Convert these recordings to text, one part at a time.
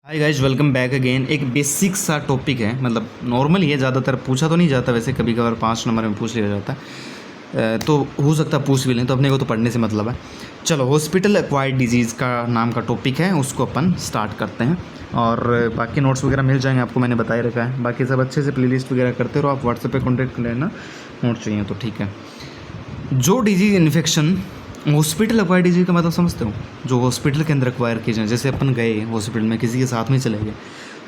Hi guys, welcome back again. एक basic सा topic है, मतलब नॉर्मल ही है, ज़्यादातर पूछा तो नहीं जाता, वैसे कभी कभार 5 नंबर में पूछ लिया जाता है, तो हो सकता है पूछ भी लें, तो अपने को तो पढ़ने से मतलब है। चलो, हॉस्पिटल एक्वायर्ड डिजीज़ का नाम का टॉपिक है, उसको अपन स्टार्ट करते हैं। और बाकी नोट्स वगैरह मिल जाएंगे आपको, मैंने बताया रखा है। बाकी सब अच्छे से प्लेलिस्ट वगैरह करते रहो, आप व्हाट्सएप पे कॉन्टैक्ट कर लेना, नोट्स चाहिए तो ठीक है। जो disease infection hospital acquire disease का मतलब समझते हो, जो हॉस्पिटल के अंदर एक्वायर किए जाए। जैसे अपन गए हॉस्पिटल में, किसी के साथ में चले गए,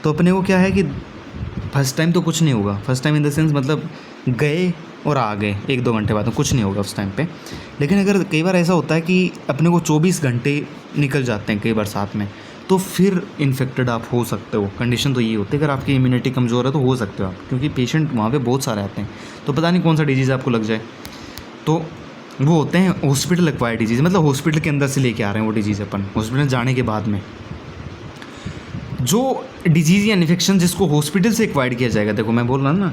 तो अपने को क्या है कि फर्स्ट टाइम तो कुछ नहीं होगा। First time in the sense मतलब गए और आ गए 1-2 घंटे बाद में कुछ नहीं होगा उस टाइम पे। लेकिन अगर कई बार ऐसा होता है कि अपने को 24 घंटे निकल जाते हैं कई बार साथ में, तो फिर इन्फेक्टेड आप हो सकते हो। कंडीशन तो ये होती है, अगर आपकी इम्यूनिटी कमज़ोर है तो हो सकते हो आप, क्योंकि पेशेंट वहाँ पे बहुत सारे आते हैं, तो पता नहीं कौन सा डिजीज़ आपको लग जाए। तो वो होते हैं हॉस्पिटल एक्वायर्ड डिजीज़, मतलब हॉस्पिटल के अंदर से लेके आ रहे हैं वो डिजीज़ अपन हॉस्पिटल जाने के बाद में। जो डिजीज़ या इन्फेक्शन जिसको हॉस्पिटल से एक्वायर्ड किया जाएगा, देखो मैं बोल रहा हूँ ना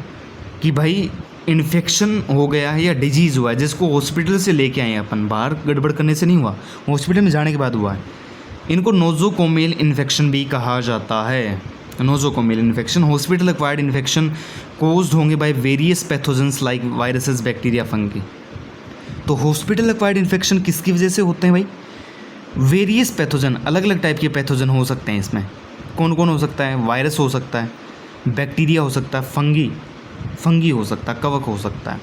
कि भाई इन्फेक्शन हो गया है या डिजीज़ हुआ है जिसको हॉस्पिटल से लेके आए हैं अपन, बाहर गड़बड़ करने से नहीं हुआ, हॉस्पिटल में जाने के बाद हुआ है, इनको नोज़ोकोमियल इन्फेक्शन भी कहा जाता है। Nosocomial infection hospital acquired infection caused होंगे by various pathogens like viruses, bacteria, fungi. तो हॉस्पिटल एक्वायर्ड इन्फेक्शन किसकी वजह से होते हैं भाई? वेरियस पैथोजन, अलग अलग टाइप के पैथोजन हो सकते हैं इसमें। कौन कौन हो सकता है? वायरस हो सकता है, बैक्टीरिया हो सकता है, फंगी हो सकता है, कवक हो सकता है।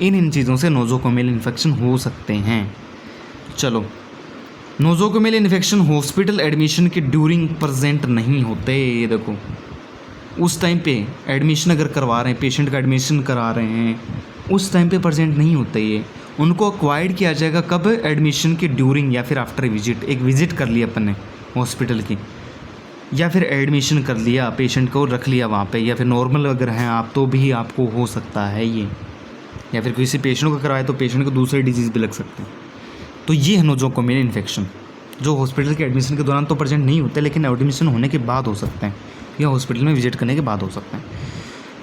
इन चीज़ों से नोज़ोकोमियल इन्फेक्शन हो सकते हैं। चलो, नोज़ोकोमियल इन्फेक्शन हॉस्पिटल एडमिशन के ड्यूरिंग प्रेजेंट नहीं होते। ये देखो, उस टाइम पे एडमिशन अगर करवा रहे हैं, पेशेंट का एडमिशन करा रहे हैं, उस टाइम पे प्रेजेंट नहीं होते। ये उनको एक्वायर्ड किया जाएगा कब? एडमिशन के ड्यूरिंग या फिर आफ्टर विजिट। एक विजिट कर लिया अपन ने हॉस्पिटल की, या फिर एडमिशन कर लिया, पेशेंट को रख लिया वहाँ पे, या फिर नॉर्मल अगर हैं आप तो भी आपको हो सकता है ये, या फिर किसी पेशेंट को करवाए तो पेशेंट को दूसरे डिजीज़ भी लग सकते हैं। तो ये है नोज़ोकोमियल इन्फेक्शन, जो हॉस्पिटल के एडमिशन के दौरान तो प्रेजेंट नहीं होते, लेकिन एडमिशन होने के बाद हो सकते हैं, या हॉस्पिटल में विजिट करने के बाद हो सकते हैं।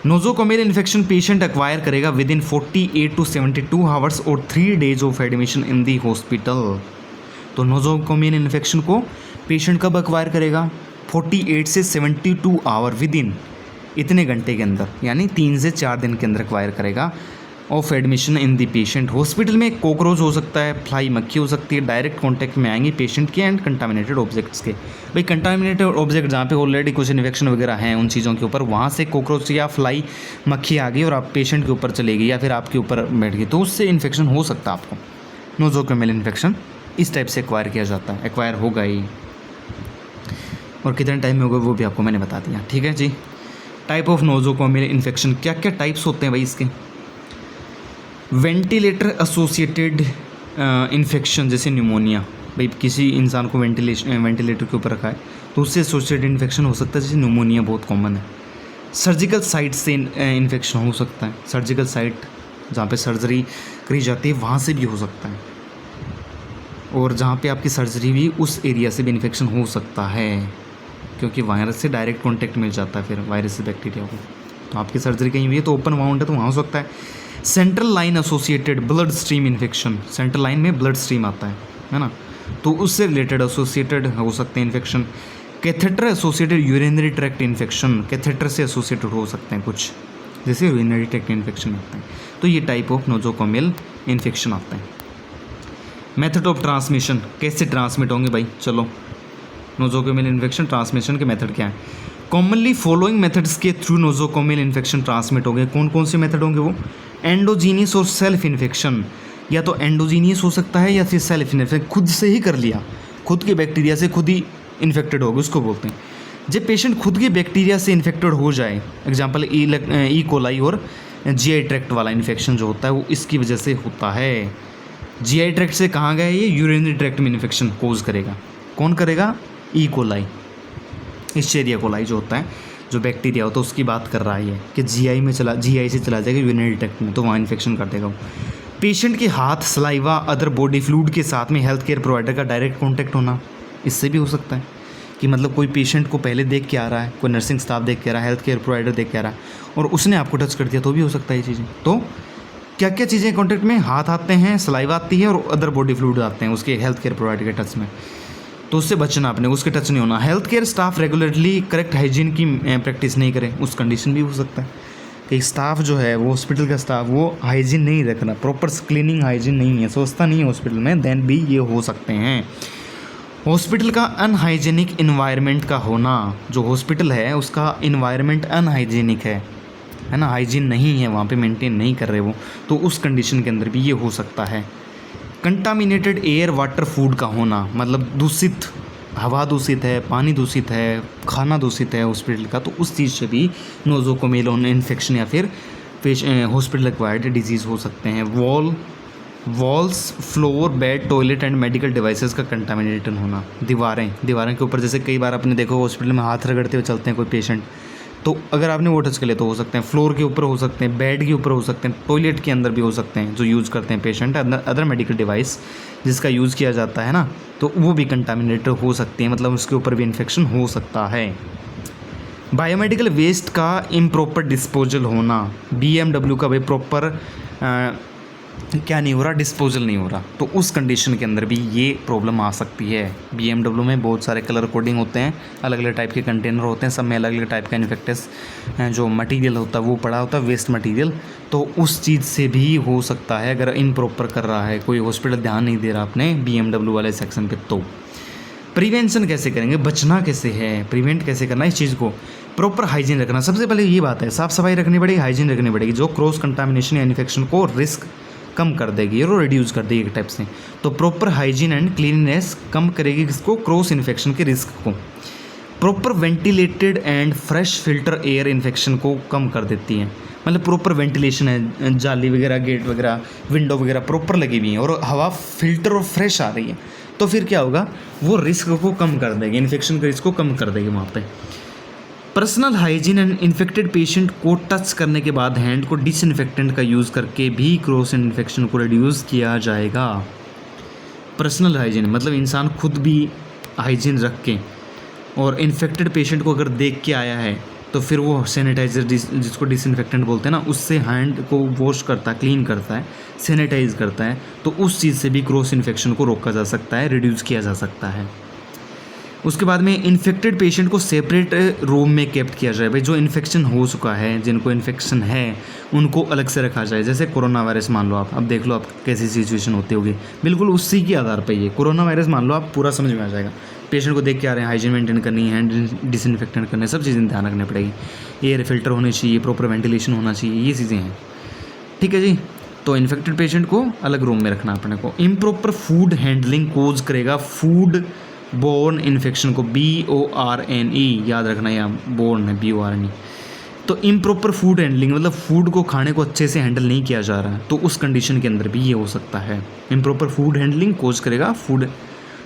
नोज़ोकोमियल इन्फेक्शन पेशेंट एक्वायर करेगा विद इन 48 to 72 आवर्स और 3 days of admission in the hospital. तो नोज़ोकोमियल इन्फेक्शन को पेशेंट कब एक्वायर करेगा? 48 से 72 आवर, विद इन इतने घंटे के अंदर, यानी 3 से 4 दिन के अंदर एक्वायर करेगा of admission in the patient. Hospital में कॉकरोच हो सकता है, फ्लाई मक्खी हो सकती है, डायरेक्ट कॉन्टैक्ट में आएंगी पेशेंट के, एंड कंटामिनेटेड ऑब्जेक्ट्स के। भाई कंटामिनेटेड ऑब्जेक्ट जहाँ पे ऑलरेडी कुछ इन्फेक्शन वगैरह हैं उन चीज़ों के ऊपर, वहाँ से कॉकरोच या फ्लाई मक्खी आ गई और आप पेशेंट के ऊपर चलेगी या फिर आपके ऊपर बैठ गई, तो उससे इन्फेक्शन हो सकता है आपको। नोज़ोकोमियल इन्फेक्शन इस टाइप से एक्वायर किया जाता है, एक्वायर होगा ही, और कितने टाइम में होगा वो भी आपको मैंने बता दिया। ठीक है जी। टाइप ऑफ नोज़ोकोमियल इन्फेक्शन, क्या क्या टाइप्स होते हैं भाई इसके? वेंटिलेटर एसोसिएटेड इन्फेक्शन, जैसे न्यूमोनिया, भाई किसी इंसान को वेंटिलेटर के ऊपर रखा है तो उससे एसोसिएटेड इन्फेक्शन हो सकता है, जैसे न्यूमोनिया बहुत कॉमन है। सर्जिकल साइट से इन्फेक्शन हो सकता है, सर्जिकल साइट जहाँ पे सर्जरी करी जाती है वहाँ से भी हो सकता है, और जहाँ पे आपकी सर्जरी भी उस एरिया से भी इन्फेक्शन हो सकता है, क्योंकि वायरस से डायरेक्ट कॉन्टैक्ट मिल जाता है फिर वायरस से बैक्टीरिया को। तो आपकी सर्जरी कहीं भी है तो ओपन वाउंड है तो वहाँ हो सकता है। Central line associated blood stream infection, central line में ब्लड स्ट्रीम आता है ना, तो उससे रिलेटेड एसोसिएटेड हो सकते हैं infection. Catheter associated urinary tract infection, catheter से एसोसिएटेड हो सकते हैं कुछ, जैसे यूरिनरी ट्रैक्ट इन्फेक्शन होते हैं। तो ये टाइप ऑफ नोज़ोकोमियल इन्फेक्शन आता है। मेथड ऑफ ट्रांसमिशन, कैसे ट्रांसमिट होंगे भाई? चलो, नोज़ोकोमियल इन्फेक्शन ट्रांसमिशन के मेथड क्या है? कॉमनली फॉलोइंग मेथड्स के थ्रू नोज़ोकोमियल इन्फेक्शन ट्रांसमिट होंगे। कौन कौन से मेथड होंगे वो? एंडोजीनियस और सेल्फ इन्फेक्शन, या तो एंडोजीनियस हो सकता है या फिर सेल्फ इन्फेक्शन, खुद से ही कर लिया, खुद के बैक्टीरिया से खुद ही इन्फेक्टेड हो गए, उसको बोलते हैं। जब पेशेंट खुद के बैक्टीरिया से इन्फेक्टेड हो जाए, एग्जाम्पल ई कोलाई और जीआई ट्रैक्ट वाला इन्फेक्शन जो होता है वो इसकी वजह से होता है। जीआई ट्रैक्ट से कहाँ गए? ये यूरिनरी ट्रैक्ट में इन्फेक्शन कोज करेगा। कौन करेगा? ई कोलाई, इश्चेरिया कोलाई जो होता है, जो बैक्टीरिया होता है उसकी बात कर रहा है ये, कि जीआई से चला जाएगा यूरिनरी ट्रैक्ट में, तो वहाँ इन्फेक्शन कर देगा वो। पेशेंट के हाथ, सलाइवा, अदर बॉडी फ्लूइड के साथ में हेल्थ केयर प्रोवाइडर का डायरेक्ट कॉन्टैक्ट होना, इससे भी हो सकता है कि मतलब कोई पेशेंट को पहले देख के आ रहा है, कोई नर्सिंग स्टाफ देख के आ रहा है, हेल्थ केयर प्रोवाइडर देख के आ रहा है, और उसने आपको टच कर दिया, तो भी हो सकता है ये चीज़ें। तो क्या क्या चीज़ें कॉन्टैक्ट में? हाथ आते हैं, सलाइवा आती है, और अदर बॉडी फ्लूइड आते हैं उसके हेल्थ केयर प्रोवाइडर के टच में। तो उससे बचना, अपने उसके टच नहीं होना। Health care staff regularly correct hygiene की प्रैक्टिस नहीं करें, उस कंडीशन भी हो सकता है कि स्टाफ जो है वो हॉस्पिटल का स्टाफ वो हाइजीन नहीं रखना, प्रॉपर क्लीनिंग हाइजीन नहीं है, सोचता नहीं है हॉस्पिटल में, देन भी ये हो सकते हैं। हॉस्पिटल का अनहाइजीनिक इन्वायरमेंट का होना, जो हॉस्पिटल है उसका इन्वायरमेंट अनहाइजीनिक है ना, हाइजीन नहीं है वहाँ पे, मेंटेन नहीं कर रहे वो, तो उस कंडीशन के अंदर भी ये हो सकता है। कंटामिनेटेड एयर वाटर फूड का होना, मतलब दूषित हवा दूषित है, पानी दूषित है, खाना दूषित है हॉस्पिटल का, तो उस चीज़ से भी नोज़ोकोमियल इन्फेक्शन या फिर हॉस्पिटल एक्वायर्ड डिजीज़ हो सकते हैं। Walls, floor, bed, toilet and medical devices का कंटामिनेटेड होना, दीवारें के ऊपर, जैसे कई बार आपने देखो हॉस्पिटल में हाथ रगड़ते हुए चलते हैं कोई पेशेंट, तो अगर आपने वो टच कर लिया तो हो सकते हैं, फ्लोर के ऊपर हो सकते हैं, बेड के ऊपर हो सकते हैं, टॉयलेट के अंदर भी हो सकते हैं, जो यूज़ करते हैं पेशेंट, अदर मेडिकल डिवाइस जिसका यूज़ किया जाता है ना, तो वो भी कंटामिनेटेड हो सकती है, मतलब उसके ऊपर भी इन्फेक्शन हो सकता है। बायोमेडिकल वेस्ट का इम्प्रॉपर डिस्पोजल होना, BMW का भाई प्रॉपर क्या नहीं हो रहा, डिस्पोजल नहीं हो रहा, तो उस कंडीशन के अंदर भी ये प्रॉब्लम आ सकती है। BMW में बहुत सारे कलर कोडिंग होते हैं, अलग अलग टाइप के कंटेनर होते हैं, सब में अलग अलग टाइप का इन्फेक्टिस जो मटेरियल होता है वो पड़ा होता है, वेस्ट मटेरियल, तो उस चीज़ से भी हो सकता है अगर इम्प्रॉपर कर रहा है कोई हॉस्पिटल, ध्यान नहीं दे रहा अपने BMW वाले सेक्शन पे। तो प्रिवेंशन कैसे करेंगे, बचना कैसे है, प्रिवेंट कैसे करना, इस चीज़ को प्रॉपर हाइजीन रखना, सबसे पहले ये बात है, साफ़ सफाई रखनी पड़ेगी, हाइजीन रखनी पड़ेगी, जो क्रॉस कंटामिनेशन या इन्फेक्शन को रिस्क कम कर देगी और रिड्यूस कर देगी एक टाइप से। तो प्रॉपर हाइजीन एंड क्लीननेस कम करेगी किसको, क्रॉस इन्फेक्शन के रिस्क को। Proper ventilated and fresh filter air infection को कम कर देती है, मतलब प्रॉपर वेंटिलेशन है, जाली वगैरह, गेट वगैरह, विंडो वगैरह प्रॉपर लगी हुई है और हवा फिल्टर और फ्रेश आ रही है, तो फिर क्या होगा, वो रिस्क को कम कर देगी, इन्फेक्शन के रिस्क को कम कर देगी वहाँ पे। Personal hygiene and infected patient को टच करने के बाद हैंड को डिसइंफेक्टेंट का यूज़ करके भी क्रॉस इन्फेक्शन को रिड्यूस किया जाएगा। पर्सनल हाइजीन मतलब इंसान खुद भी हाइजीन रख के, और इन्फेक्टेड पेशेंट को अगर देख के आया है तो फिर वो सैनिटाइजर जिसको डिसइंफेक्टेंट बोलते हैं ना, उससे हैंड को वॉश करता है, क्लीन करता है, सैनिटाइज करता है, तो उस चीज़ से भी क्रॉस इन्फेक्शन को रोका जा सकता है, रिड्यूस किया जा सकता है। उसके बाद में इन्फेक्टेड पेशेंट को सेपरेट रूम में केप्ट किया जाए, भाई जो इन्फेक्शन हो चुका है, जिनको इन्फेक्शन है उनको अलग से रखा जाए। जैसे कोरोना वायरस मान लो आप, अब देख लो आप कैसी सिचुएशन होती होगी, बिल्कुल उसी के आधार पर ये कोरोना वायरस मान लो आप, पूरा समझ में आ जाएगा। पेशेंट को देख के आ रहे हैं, हाइजीन मेंटेन करनी है, हैंड डिसइंफेक्टेंट करने, सब चीज़ें ध्यान रखनी पड़ेगी, एयर फिल्टर होनी चाहिए, प्रॉपर वेंटिलेशन होना चाहिए, ये चीज़ें हैं, ठीक है जी। तो इन्फेक्टेड पेशेंट को अलग रूम में रखना अपने को। इम्प्रॉपर फूड हैंडलिंग कोज करेगा फूड बोर्न इन्फेक्शन को, BORNE याद रखना, या बोर्न है BORNE। तो इम्प्रॉपर फूड हैंडलिंग मतलब फूड को, खाने को अच्छे से हैंडल नहीं किया जा रहा है, तो उस कंडीशन के अंदर भी ये हो सकता है। इम्प्रॉपर फूड हैंडलिंग कोज करेगा फूड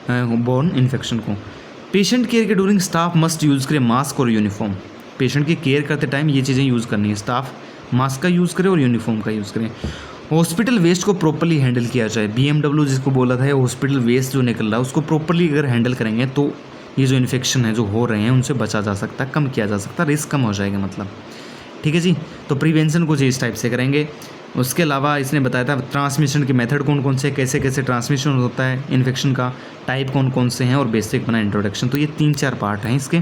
बोर्न इन्फेक्शन को। पेशेंट केयर के ड्यूरिंग स्टाफ मस्ट यूज़ करे मास्क और यूनिफॉर्म, पेशेंट की केयर करते टाइम ये चीज़ें यूज़ करनी है, स्टाफ मास्क का यूज़ करे और यूनिफॉर्म का यूज़ करें। हॉस्पिटल वेस्ट को प्रॉपर्ली हैंडल किया जाए, BMW जिसको बोला था, हॉस्पिटल वेस्ट जो निकल रहा है उसको प्रॉपर्ली अगर हैंडल करेंगे तो ये जो इन्फेक्शन है जो हो रहे हैं उनसे बचा जा सकता है, कम किया जा सकता है, रिस्क कम हो जाएगा मतलब, ठीक है जी। तो प्रिवेंशन कुछ इस टाइप से करेंगे। उसके अलावा इसने बताया था ट्रांसमिशन के मेथड कौन कौन से, कैसे कैसे ट्रांसमिशन होता है इन्फेक्शन का, टाइप कौन कौन से हैं, और बेसिक बना इंट्रोडक्शन। तो ये 3-4 पार्ट हैं इसके,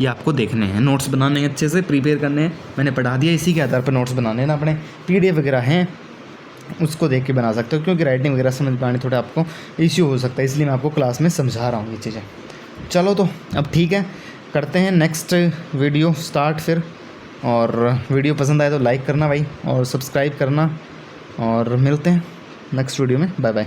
ये आपको देखने हैं, नोट्स बनाने हैं, अच्छे से प्रिपेयर करने हैं, मैंने पढ़ा दिया, इसी के आधार पर नोट्स बनाने हैं ना अपने, PDF वगैरह हैं उसको देख के बना सकते हो, क्योंकि राइटिंग वगैरह समझ पाने थोड़ा आपको इश्यू हो सकता है, इसलिए मैं आपको क्लास में समझा रहा हूँ ये चीज़ें। चलो तो अब ठीक है, करते हैं नेक्स्ट वीडियो स्टार्ट फिर, और वीडियो पसंद आए तो लाइक करना भाई, और सब्सक्राइब करना, और मिलते हैं नेक्स्ट वीडियो में, बाय बाय।